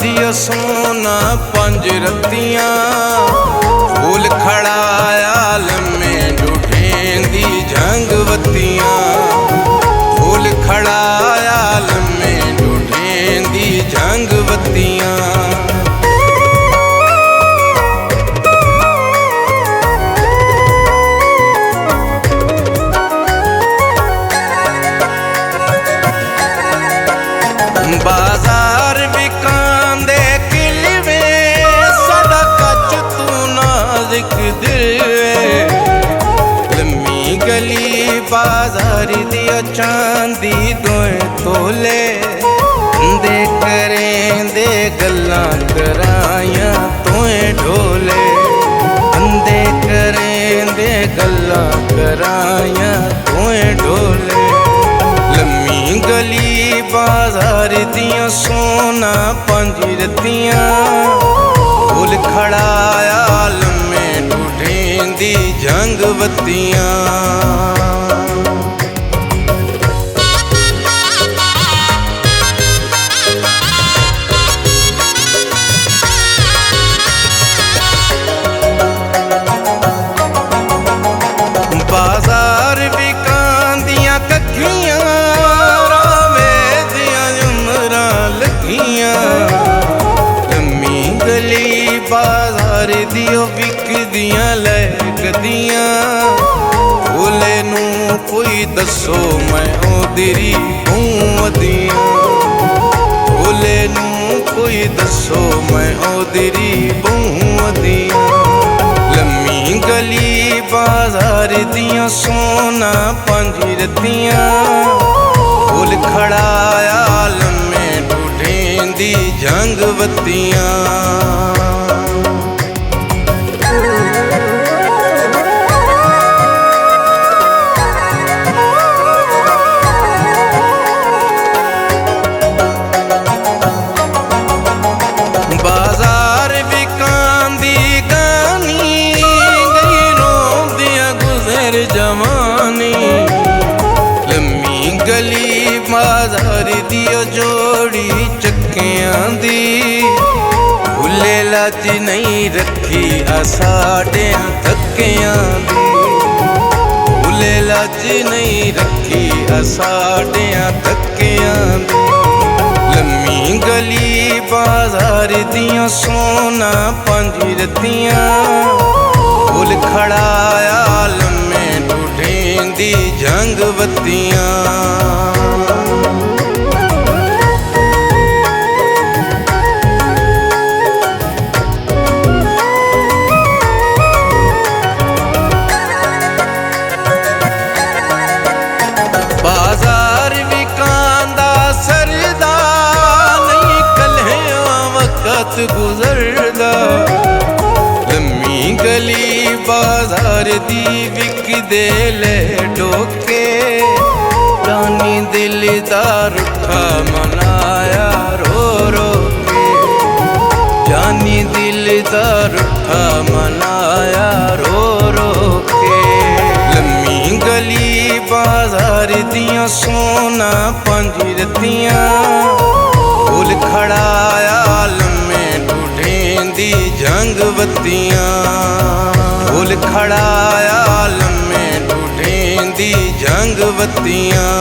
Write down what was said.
दियो सोना पंज रत्तियां फूल खड़ाया में ढूंढेंदी झंगवतियां फूल खड़ाया में ढूंढेंदी झंगवतियां बाजार बिकांदे किलवे सदा कच तू नाज़िक दिल लम्मी गली बाजार दिया चांदी दोए तोले दे करें दे गल्लां कराया तोए ढोले अंदे करें दे गल्लां कराया तोए ढोले लम्मी गली बाजार दियां सोना पंज रत्तियां फूल खड़ाया में ढूंढेंदी झंगवतियां बाजार बिकांदियां कखियां लम्मी गली बाजार दियो विकदियां लैकदियां फूले नू कोई दसो मैं ओदिरी बूवदियां फूले नू कोई दसो मैं ओदिरी बूवदियां लम्मी गली बाजार दियां सोना पंज रत्तियां फूल खड़ाया में ढूंढेंदी झंगवतियां बाजार बिकांदी गानी गई रोंदियां गुजर जवानी लम्मी गली बाजार दियो जोड़ी चक्कियां दी भुले लाज नहीं रखी साढ़ियां थक्कियां दी भुले लाज नहीं रखी साढ़ियां थक्कियां दी लम्मी गली बाजार दियां सोना पंज रत्तियां फूल खड़ाया में ढूंढेंदी झंगवतियां बाजार बिकांदा सरदा नहीं कल्हियां वक़्त गुजरदा लम्मी गली बाजार दी विकदे ले डोके जानी दिल दा रुठा मनाया रो रो के जानी दिल दा रुठा मनाया रो रो के लम्मी गली बाजार दियां सोना पंज रत्तियां फूल खड़ाया में ढूंढेंदी झंगवतियां फूल खड़ाया में ढूंढेंदी झंगवतियां